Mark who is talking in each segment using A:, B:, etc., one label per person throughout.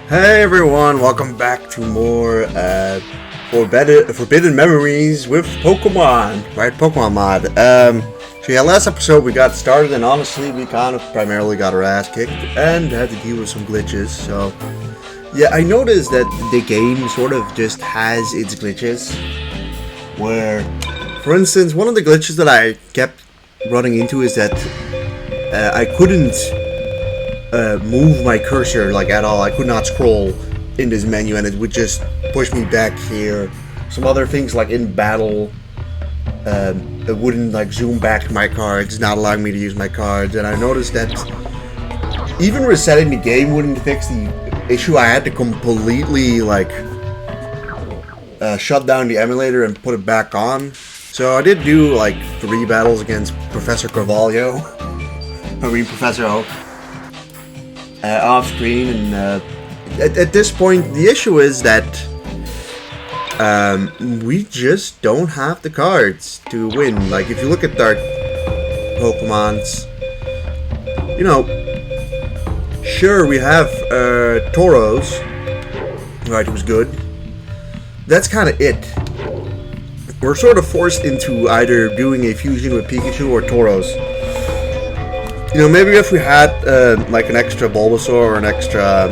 A: Hey everyone, welcome back to more Forbidden Memories with Pokemon, right? Pokemon mod. So yeah, last episode we got started and honestly we kind of primarily got our ass kicked and had to deal with some glitches, so yeah, I noticed that the game sort of just has its glitches, where, for instance, one of the glitches that I kept running into is that I couldn't move my cursor like at all. I could not scroll in this menu and it would just push me back here. Some other things like in battle, it wouldn't like zoom back my cards, not allowing me to use my cards. And I noticed that even resetting the game wouldn't fix the issue. I had to completely like shut down the emulator and put it back on. So I did do like 3 battles against Professor Carvalho. Professor Oak. Off screen, and at this point the issue is that we just don't have the cards to win. Like if you look at our Pokemons, you know, sure we have Tauros, right, who's good. That's kind of it. We're sort of forced into either doing a fusion with Pikachu or Tauros. You know, maybe if we had like an extra Bulbasaur or an extra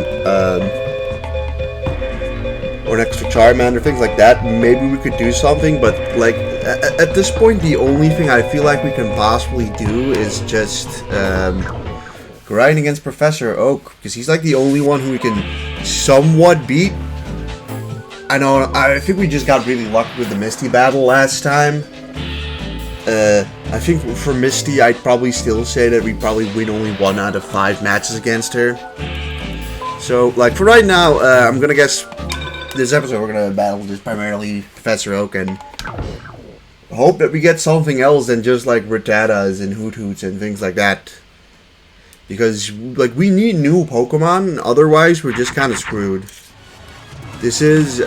A: Charmander, things like that, maybe we could do something. But like at this point, the only thing I feel like we can possibly do is just grind against Professor Oak, because he's like the only one who we can somewhat beat. I think we just got really lucky with the Misty battle last time. I think for Misty, I'd probably still say that we probably win only 1 out of 5 matches against her. So, like, for right now, I'm gonna guess this episode we're gonna battle just primarily Professor Oak and hope that we get something else than just, like, Rattatas and Hoothoots and things like that. Because, like, we need new Pokemon, otherwise we're just kind of screwed. This is,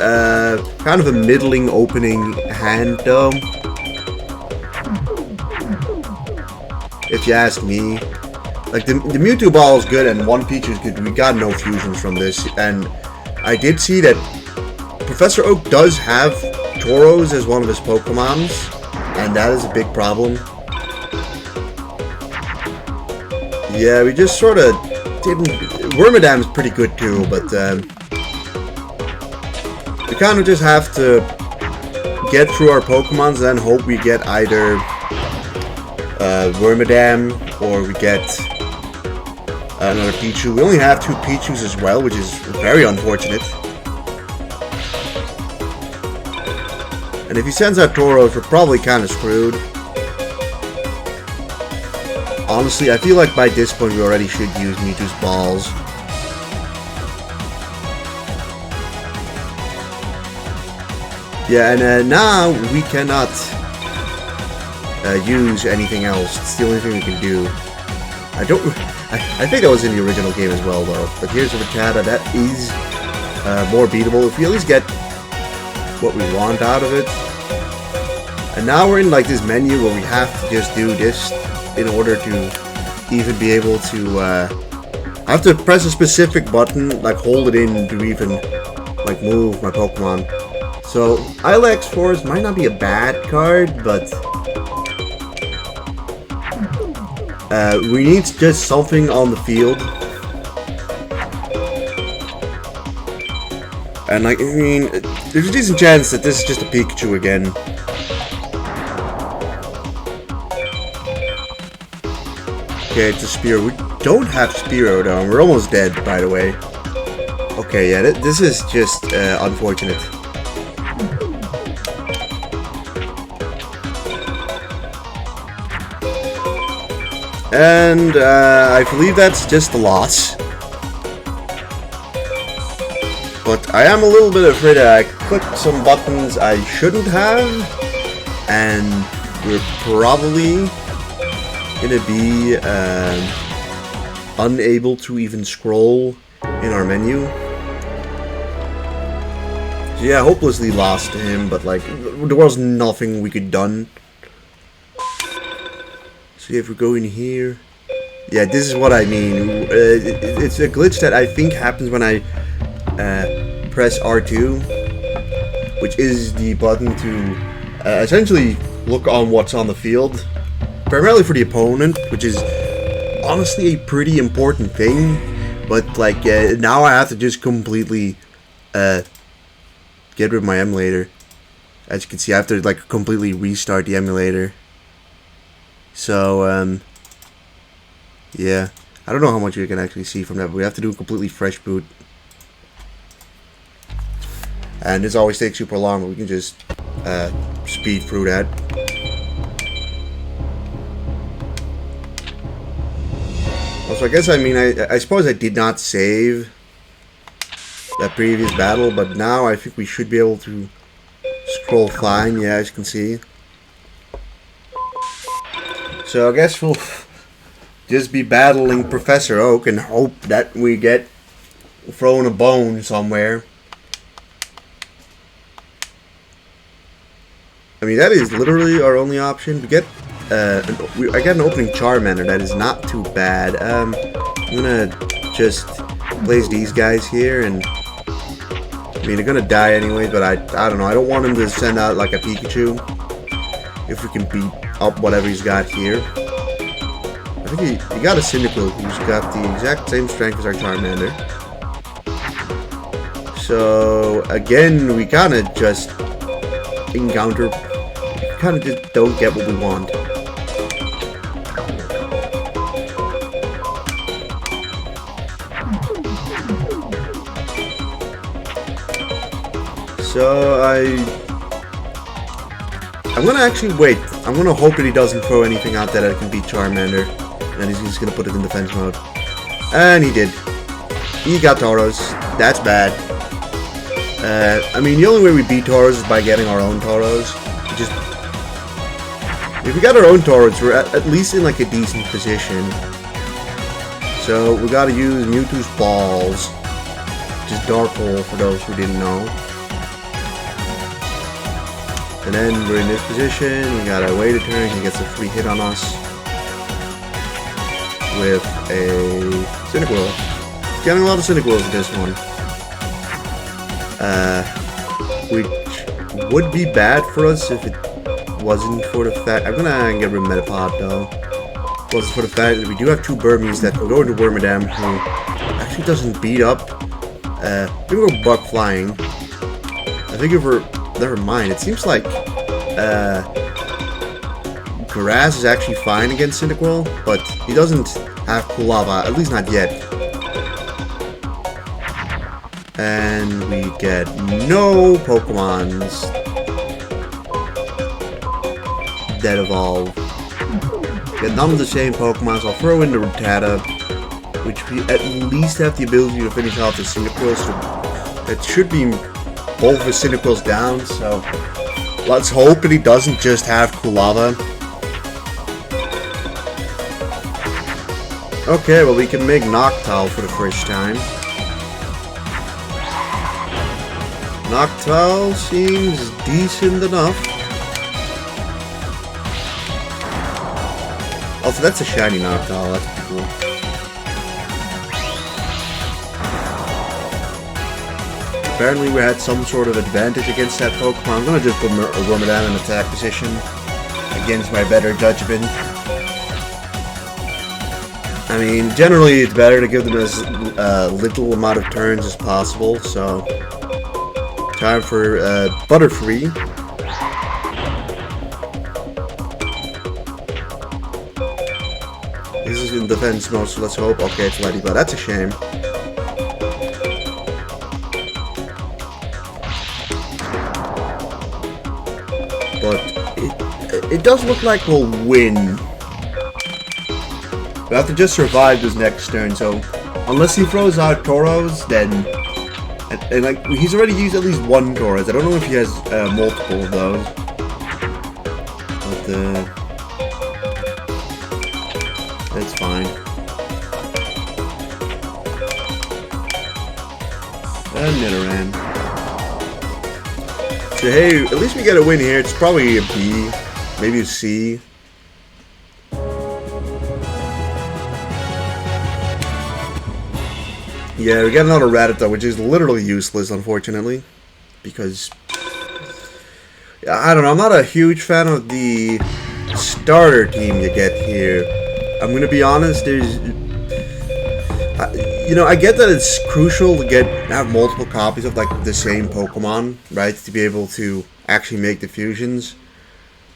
A: kind of a middling opening hand, though. If you ask me, like the Mewtwo ball is good and one Pichu is good. We got no fusions from this, and I did see that Professor Oak does have Tauros as one of his Pokemons, and that is a big problem. Yeah, we just sort of didn't. Wormadam is pretty good too, but we kind of just have to get through our Pokemons and then hope we get either Wormadam, or we get another Pichu. We only have 2 Pichus as well, which is very unfortunate. And if he sends out Tauros, we're probably kind of screwed. Honestly, I feel like by this point we already should use Mewtwo's balls. Yeah, and now we cannot use anything else. It's the only thing we can do. I think that was in the original game as well, though. But here's a Rattata that is more beatable if we at least get what we want out of it. And now we're in like this menu where we have to just do this in order to even be able to. I have to press a specific button, like hold it in to even like move my Pokemon. So Ilex Force might not be a bad card, but we need just something on the field. And like, I mean, there's a decent chance that this is just a Pikachu again. Okay, it's a Spearow. We don't have Spearow though, and we're almost dead, by the way. Okay, yeah, this is just unfortunate. And I believe that's just a loss. But I am a little bit afraid that I clicked some buttons I shouldn't have, and we're probably gonna be unable to even scroll in our menu. So yeah, hopelessly lost to him, but like there was nothing we could done. So if we go in here, yeah, this is what I mean. It's a glitch that I think happens when I press R2, which is the button to essentially look on what's on the field, primarily for the opponent, which is honestly a pretty important thing. But like now I have to just completely get rid of my emulator. As you can see, I have to like completely restart the emulator. So yeah, I don't know how much you can actually see from that, but we have to do a completely fresh boot. And this always takes super long, but we can just speed through that. Also, I guess, I mean, I suppose I did not save that previous battle, but now I think we should be able to scroll fine, yeah, as you can see. So I guess we'll just be battling Professor Oak and hope that we get thrown a bone somewhere. I mean, that is literally our only option. We get I got an opening Charmander. That is not too bad. I'm gonna just place these guys here, and I mean, they're gonna die anyway. But I don't know. I don't want him to send out like a Pikachu. If we can beat up whatever he's got here. I think he got a Cyndaquil who's got the exact same strength as our Charmander. So again, we kind of just encounter. Kind of just don't get what we want. So I'm gonna actually wait. I'm gonna hope that he doesn't throw anything out there that can beat Charmander, and he's just gonna put it in defense mode. And he did. He got Tauros. That's bad. I mean, the only way we beat Tauros is by getting our own Tauros. If we got our own Tauros, we're at least in like a decent position. So we gotta use Mewtwo's Balls, which is Dark Hole for those who didn't know. And then we're in this position. We gotta wait a turn. He gets a free hit on us with a Cyndaquil. Getting a lot of Cyndaquils with this one. Which would be bad for us if it wasn't for the fact. I'm gonna get rid of Metapod though. Wasn't for the fact that we do have two Burmese that can go into Wormadam, who actually doesn't beat up. We're gonna go Buck Flying. I think if we're. Never mind. It seems like Grass is actually fine against Cyndaquil, but he doesn't have Cool Lava, at least not yet. And we get no Pokemons that evolve. Get none of the same Pokemon, so I'll throw in the Rattata, which we at least have the ability to finish off the Cyndaquil, so it should be both of his Cyndaquils down, so let's hope that he doesn't just have Kulava. Okay, well we can make Noctowl for the first time. Noctowl seems decent enough. Also, that's a shiny Noctowl, that's pretty cool. Apparently we had some sort of advantage against that Pokemon. I'm going to just put Wormadam in attack position against my better judgment. I mean, generally it's better to give them as little amount of turns as possible, so time for Butterfree. This is in defense mode, so let's hope. Okay, it's Ladybug. That's a shame. But it does look like we'll win. We have to just survive this next turn, so unless he throws out Tauros, then and like he's already used at least one Tauros. I don't know if he has multiple of those. But that's fine. And Nidoran. So hey, at least we get a win here. It's probably a B, maybe a C. Yeah, we got another Rattata, which is literally useless, unfortunately. Because... I don't know, I'm not a huge fan of the starter team you get here. I'm gonna be honest, there's... you know, I get that it's crucial to have multiple copies of, like, the same Pokemon, right? To be able to actually make the fusions.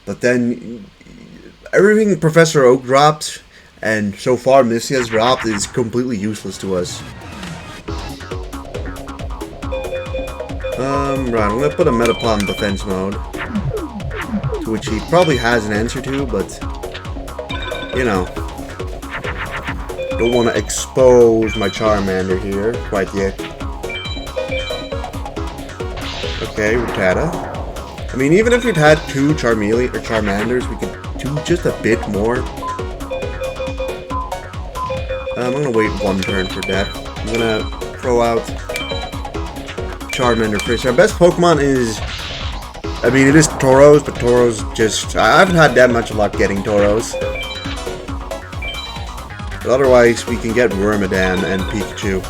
A: But then, everything Professor Oak dropped, and so far Missy has dropped, is completely useless to us. Right, I'm gonna put a Metapod in defense mode. To which he probably has an answer to, but... You know... Don't want to expose my Charmander here quite yet. Okay, Rattata. I mean, even if we'd had 2 Charmanders, we could do just a bit more. I'm gonna wait 1 turn for that. I'm gonna throw out Charmander first. Our best Pokemon is... I mean, it is Tauros, but Tauros just... I haven't had that much luck getting Tauros. But otherwise, we can get Wormadam and Pikachu.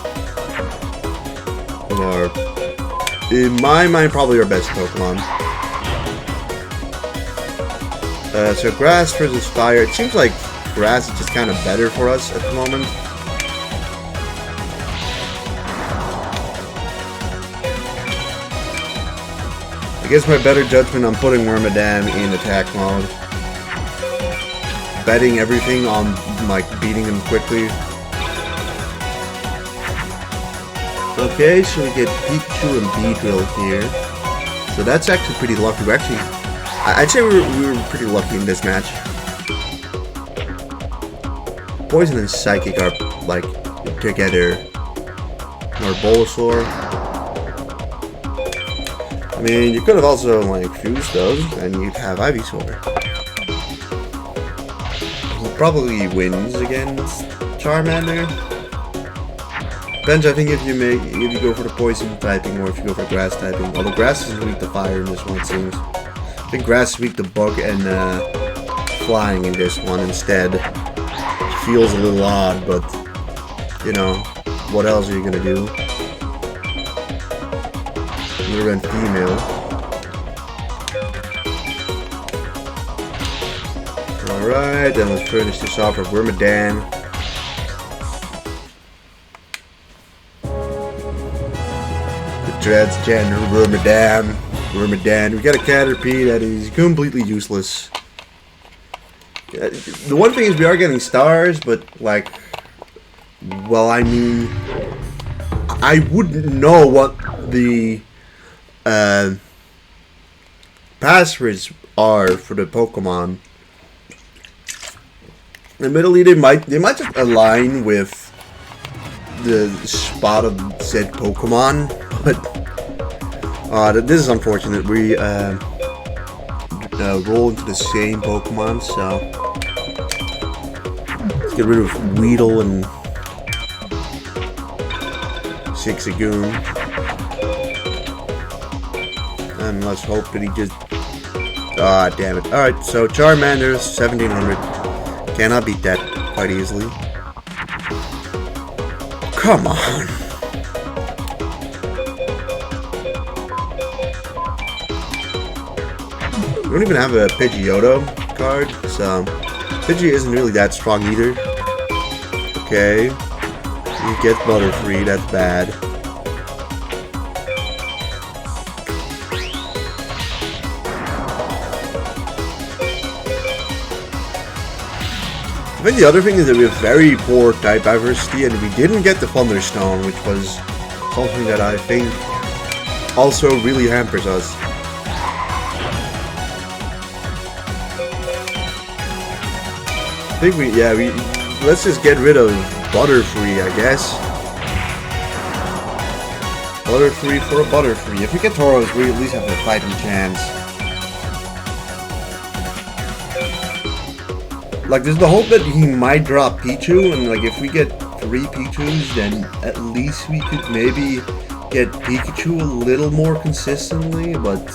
A: Or, in my mind, probably our best Pokemon. So Grass versus Fire. It seems like Grass is just kind of better for us at the moment. I guess my better judgment, I'm putting Wormadam in attack mode. Betting everything on, like, beating him quickly. Okay, so we get Pikachu and Beedrill here. So that's actually pretty lucky. We're actually... I'd say we were pretty lucky in this match. Poison and Psychic are, like, together. Or Bulbasaur. I mean, you could have also, like, fused those, and you'd have Ivysaur. He probably wins against Charmander. Depends, I think, if you go for the poison typing or if you go for grass typing. Although grass is weak to fire in this one, it seems. I think grass is weak to bug and flying in this one instead. It feels a little odd, but you know, what else are you gonna do? You're a female. Alright, then let's finish this off with Wormadam. The Dreads Gen Wormadam. We got a Caterpie that is completely useless. The one thing is we are getting stars, but like, well, I mean, I wouldn't know what the passwords are for the Pokemon. Admittedly, they might just align with the spot of said Pokemon, but this is unfortunate. We roll into the same Pokemon, so let's get rid of Weedle and Zigzagoon. And let's hope that he just... Ah, damn it. Alright, so Charmander, 1700. Cannot beat that quite easily. Come on. We don't even have a Pidgeotto card, so... Pidgey isn't really that strong either. Okay. You get Butterfree, that's bad. I think the other thing is that we have very poor type diversity, and we didn't get the Thunderstone, which was something that I think also really hampers us. I think let's just get rid of Butterfree, I guess. Butterfree for a Butterfree. If we get Tauros, we at least have a fighting chance. Like, there's the hope that he might drop Pichu, and like, if we get 3 Pichus, then at least we could maybe get Pikachu a little more consistently, but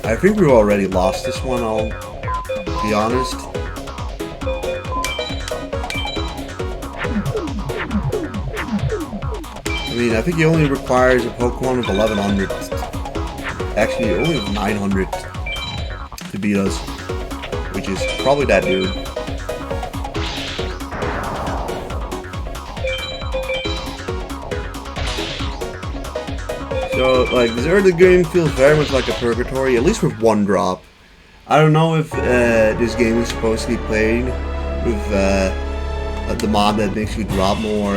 A: I think we've already lost this one, I'll be honest. I mean, I think he only requires a Pokemon of 1100. Actually, only 900 to beat us, which is probably that dude. So, like, this early game feels very much like a Purgatory, at least with one drop. I don't know if this game is supposed to be played with the mod that makes you drop more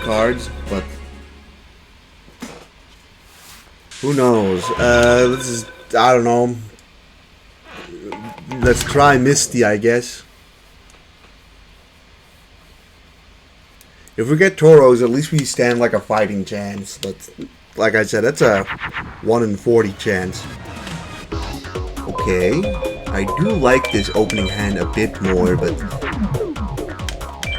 A: cards, but who knows? This is, I don't know. Let's try Misty, I guess. If we get Tauros, at least we stand like a fighting chance, but like I said, that's a 1 in 40 chance. Okay, I do like this opening hand a bit more, but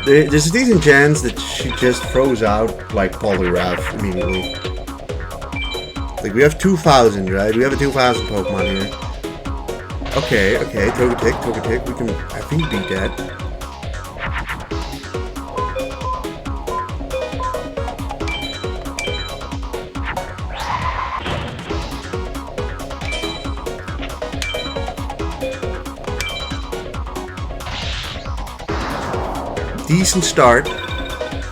A: there's a decent chance that she just throws out like Poliwrath immediately. Like, we have 2,000, right? We have a 2,000 Pokemon here. Okay, Togetic, we can, I think, beat that. Decent start.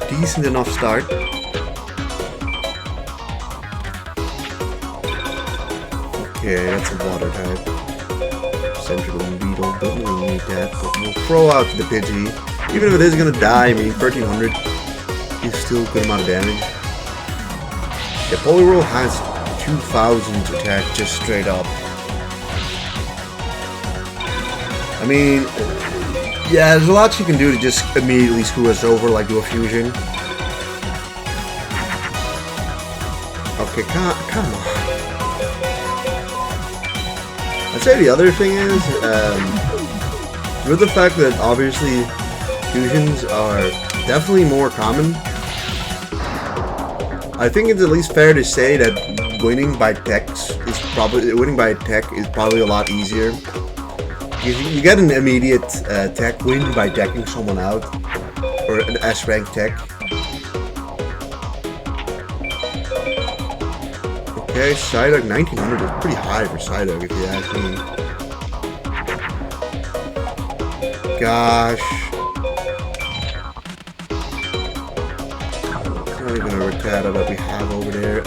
A: Decent enough start. Okay, that's a water type. Central and Beetle, don't really need that, but we'll throw out the Pidgey. Even if it is gonna die, I mean, 1300 is still a good amount of damage. Yeah, Poliwhirl has 2000 attack just straight up. I mean, yeah, there's a lot you can do to just immediately screw us over, like do a fusion. Okay, come on. I'd say the other thing is, with the fact that obviously fusions are definitely more common, I think it's at least fair to say that winning by tech is probably a lot easier. You get an immediate tech win by decking someone out, or an S-rank tech. Okay, Psyduck 1900 is pretty high for Psyduck if you ask me. Gosh. It's not even a Rattata that we have over there.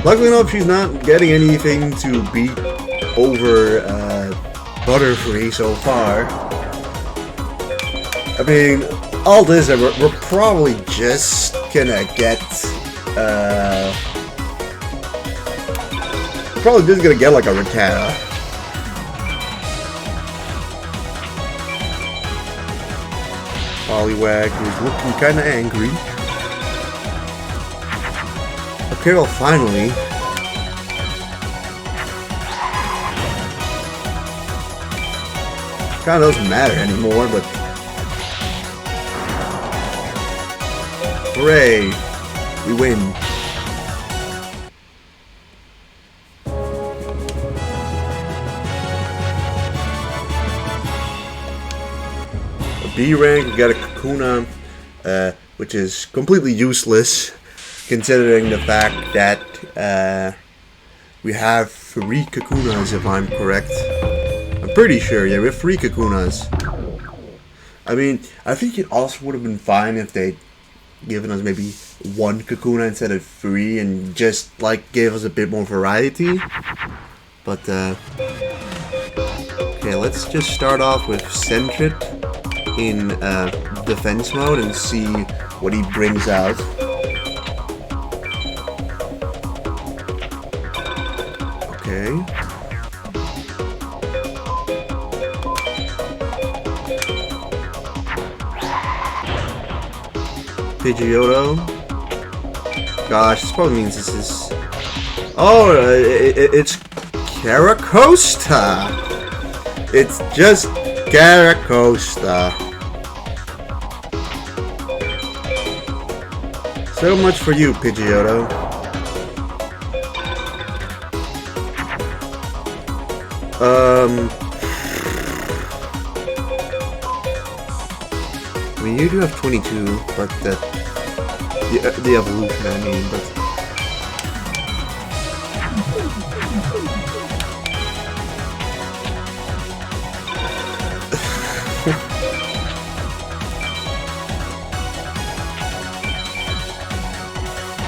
A: Luckily enough, she's not getting anything to beat over Butterfree so far. I mean, all this, we're probably just gonna get, we're probably just gonna get like a Rattata. Poliwag is looking kinda angry. Okay, well, finally. Kinda doesn't matter anymore, but hooray! We win. A B rank, we got a Kakuna, which is completely useless, considering the fact that we have 3 Kakunas, if I'm correct. I'm pretty sure, yeah, we have 3 Kakunas. I mean, I think it also would have been fine if they'd given us maybe 1 Kakuna instead of 3 and just, like, gave us a bit more variety. But, okay, let's just start off with Sentret in defense mode and see what he brings out. Okay. Pidgeotto. Gosh, this probably means this is... Oh, it's Caracosta. It's just Caracosta. So much for you, Pidgeotto. mean, you do have 22, but the evolution, I mean, but...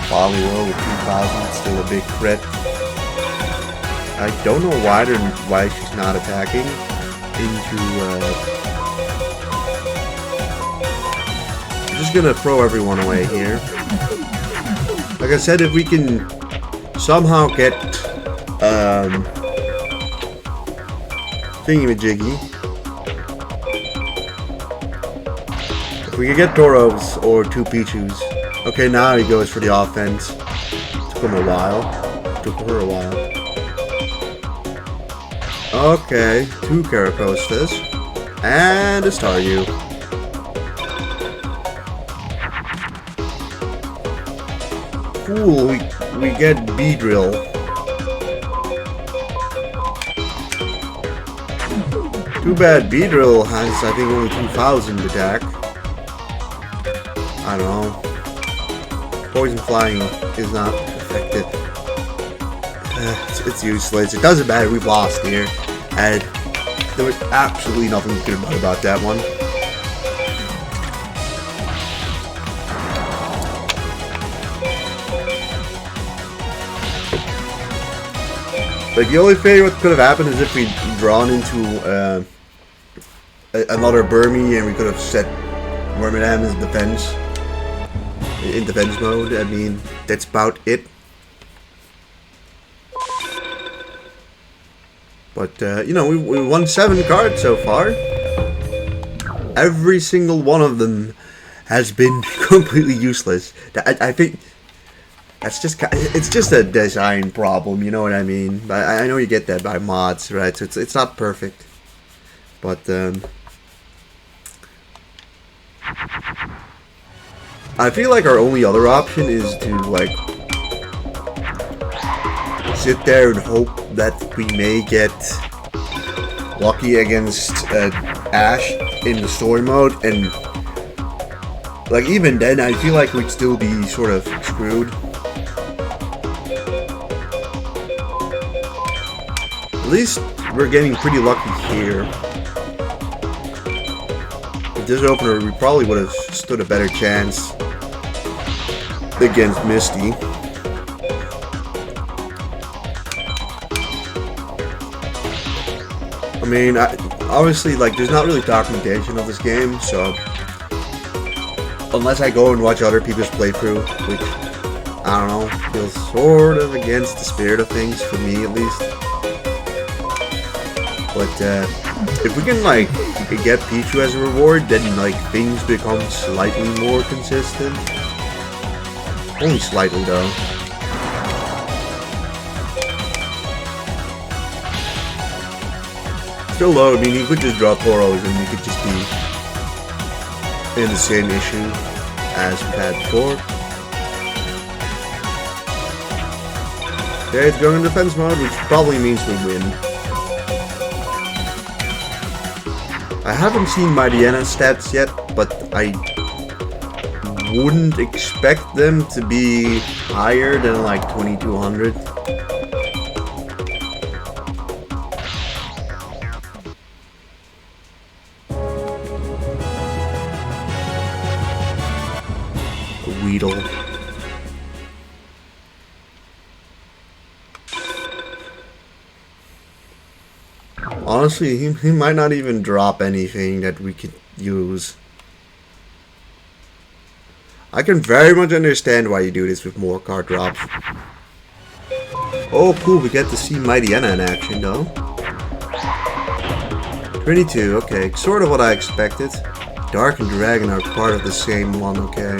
A: Polio with 2,000, still a big threat. I don't know why she's not attacking into, I'm just gonna throw everyone away here. Like I said, if we can somehow get, thingamajiggy. If we can get Toros or 2 Pichus. Okay, now he goes for the offense. Took him a while. Took her a while. Okay, 2 Caracostas. And a Staryu. Cool, we get Beedrill. Too bad Beedrill has, I think, only 2,000 attack. I don't know. Poison Flying is not effective. It's useless. It doesn't matter. We've lost here. And there was absolutely nothing we could do about that one. Like, the only thing what could have happened is if we'd drawn into another Burmy and we could have set Wormadam as defense. In defense mode. I mean, that's about it. But, you know, we won 7 cards so far. Every single one of them has been completely useless. I think that's just, it's just a design problem, you know what I mean? I know you get that by mods, right? So it's not perfect. But, I feel like our only other option is to, like, sit there and hope that we may get lucky against Ash in the story mode, and, like, even then, I feel like we'd still be sort of screwed. At least we're getting pretty lucky here. With this opener, we probably would have stood a better chance against Misty. I mean, obviously, like, there's not really documentation of this game, so unless I go and watch other people's playthrough, which, I don't know, feels sort of against the spirit of things, for me at least. But, if we can, like, get Pichu as a reward, then, like, things become slightly more consistent. Only slightly, though. Still low, I mean, he could just draw Toros and we could just be in the same issue as we've had before. Okay, it's going in defense mode, which probably means we win. I haven't seen Mightyana's stats yet, but I wouldn't expect them to be higher than like 2200. Weedle. Honestly, he might not even drop anything that we could use. I can very much understand why you do this with more card drops. Oh, cool, we get to see Mightyana in action, though. 22, okay, sort of what I expected. Dark and Dragon are part of the same one, okay.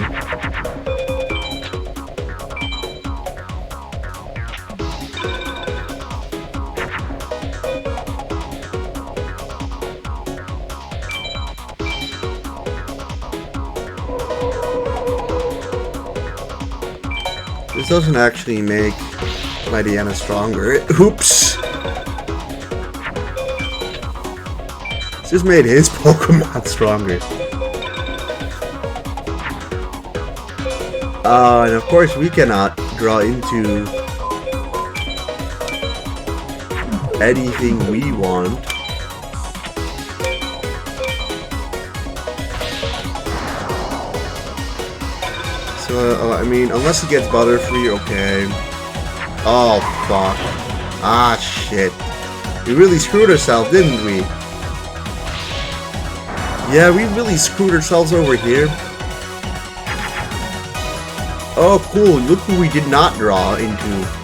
A: This doesn't actually make Mightyana stronger. Oops! This just made his Pokemon stronger. And of course we cannot draw into anything we want. So, I mean, unless he gets Butterfree, okay. Oh, fuck. Ah, shit. We really screwed ourselves, didn't we? Yeah, we really screwed ourselves over here. Oh, cool. Look who we did not draw into.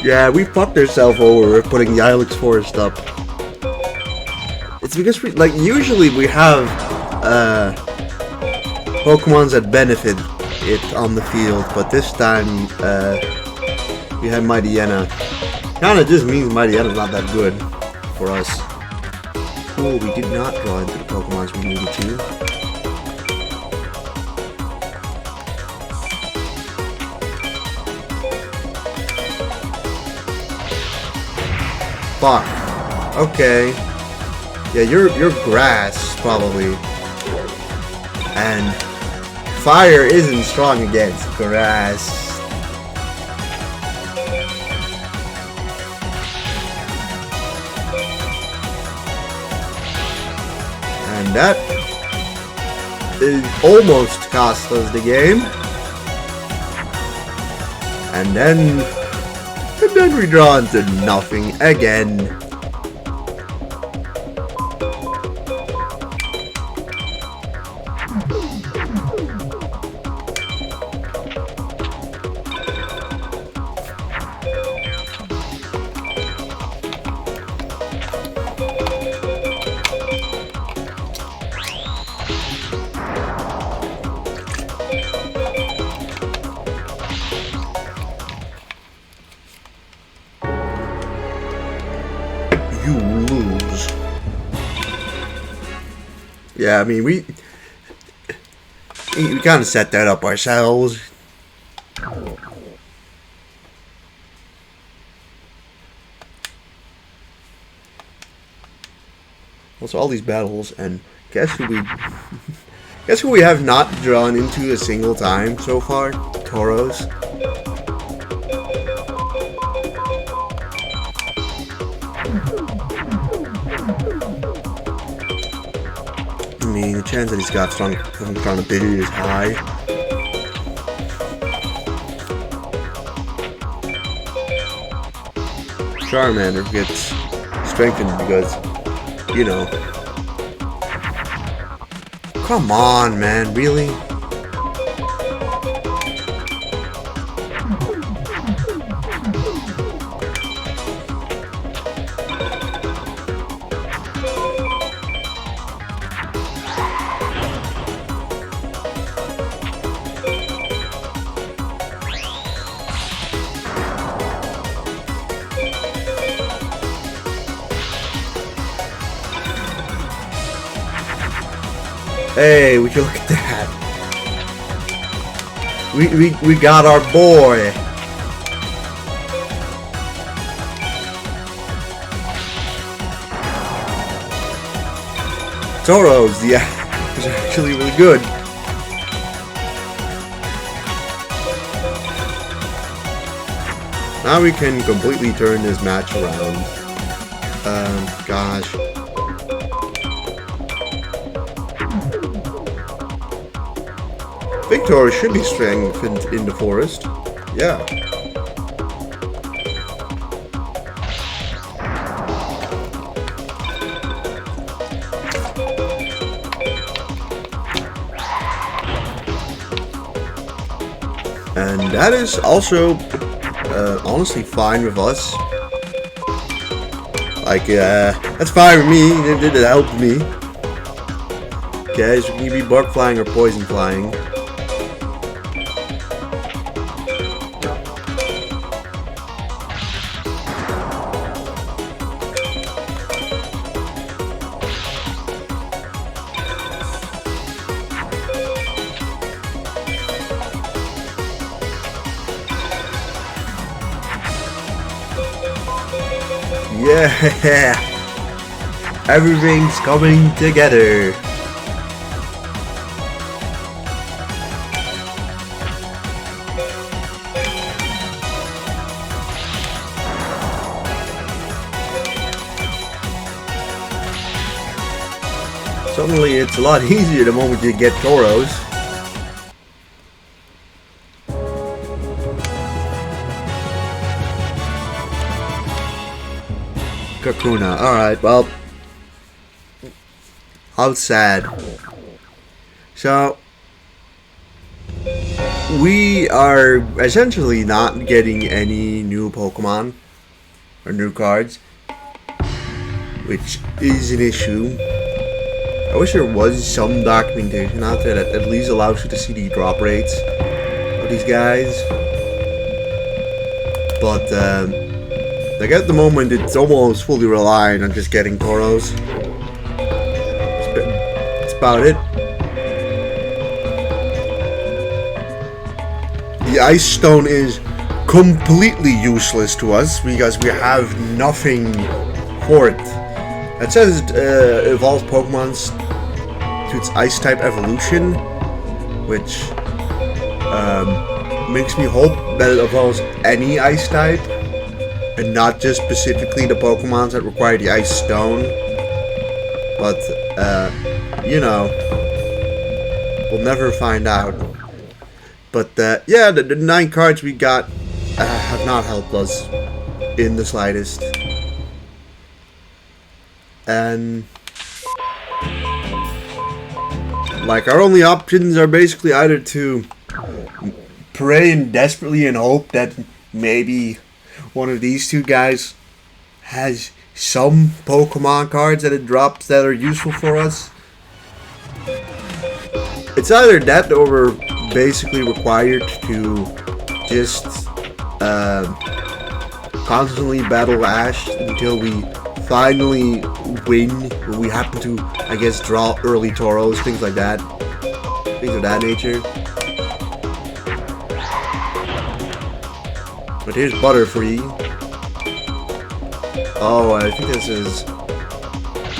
A: Yeah, we fucked ourselves over putting the Ilex Forest up. It's because we, like, usually we have, Pokemons that benefit it on the field, but this time, we have Mightyena. Kinda just means Mightyena's not that good for us. Cool, we did not draw into the Pokemons we needed to. Fuck. Okay. Yeah, you're grass, probably. And fire isn't strong against grass. And that is almost cost us the game. And then we draw into nothing again. You lose. Yeah, I mean, we kind of set that up ourselves. Also, all these battles, and guess who we have not drawn into a single time so far? Tauros. I mean, the chance that he's got some kind of biddy is high. Charmander gets strengthened because, you know. Come on, man, really? Hey, would you look at that? We got our boy. Tauros, yeah, was actually really good. Now we can completely turn this match around. Gosh. Victor should be strengthened in the forest. Yeah. And that is also honestly fine with us. Like, that's fine with me. It helped me. Okay, so can you be bug flying or poison flying? Yeah! Everything's coming together! Suddenly it's a lot easier the moment you get Toros. Kakuna. Alright, well. How sad. So, we are essentially not getting any new Pokemon or new cards, which is an issue. I wish there was some documentation out there that at least allows you to see the drop rates of these guys. But, like at the moment, it's almost fully relying on just getting Toros. That's about it. The Ice Stone is completely useless to us because we have nothing for it. It says it evolves Pokemon's to its Ice-type evolution, which makes me hope that it evolves any Ice-type, and not just specifically the Pokemons that require the Ice Stone. But, you know, we'll never find out. But, yeah, the 9 cards we got have not helped us in the slightest. And like our only options are basically either to pray and desperately and hope that maybe one of these two guys has some Pokemon cards that it drops that are useful for us. It's either that or we're basically required to just constantly battle Ash until we finally win. We happen to, I guess, draw early Toros, things like that. Things of that nature. But here's Butterfree. Oh, I think this is...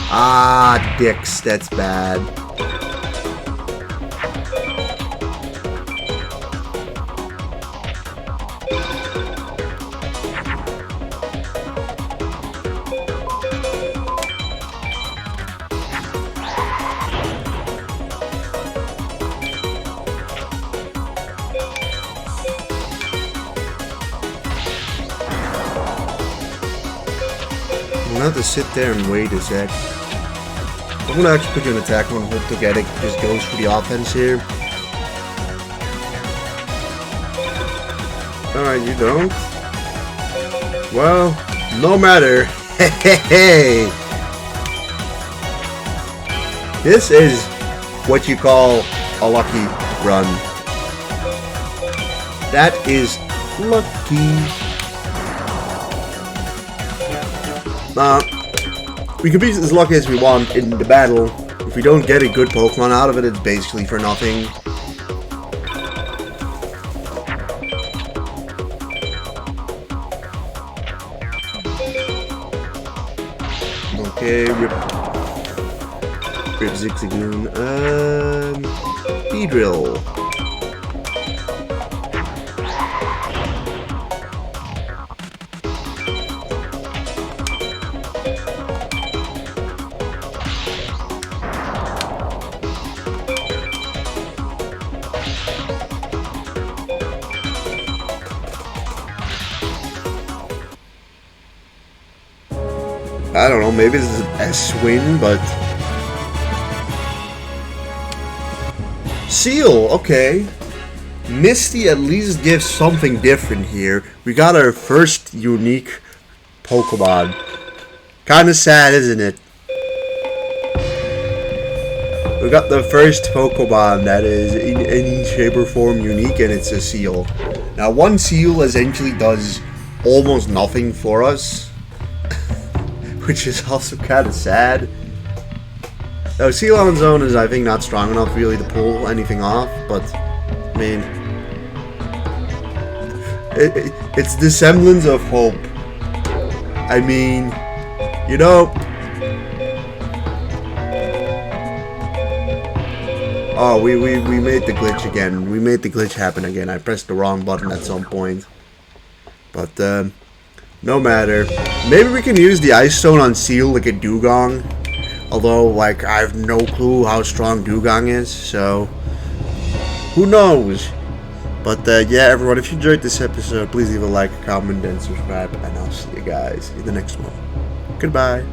A: Ah, dicks, that's bad. I'm gonna have to sit there and wait a sec. I'm gonna actually put you in attack mode and hope to get it just goes for the offense here. Alright, you don't? Well, no matter. Hey! This is what you call a lucky run. That is lucky. We can be as lucky as we want in the battle. If we don't get a good Pokemon out of it, it's basically for nothing. Okay, Rip Zigzagoon. Beedrill. I don't know, maybe this is an S-Win, but... Seal, okay. Misty at least gives something different here. We got our first unique Pokemon. Kinda sad, isn't it? We got the first Pokemon that is in any shape or form unique, and it's a seal. Now, one seal essentially does almost nothing for us, which is also kind of sad. Now, seal on its own is, I think, not strong enough really to pull anything off, but, I mean, it's the semblance of hope. I mean, you know... Oh, we made the glitch again. We made the glitch happen again. I pressed the wrong button at some point. But, no matter. Maybe we can use the Ice Stone on Seal like a Dugong. Although, like, I have no clue how strong Dugong is, so... Who knows? But, yeah, everyone, if you enjoyed this episode, please leave a like, comment, and subscribe. And I'll see you guys in the next one. Goodbye.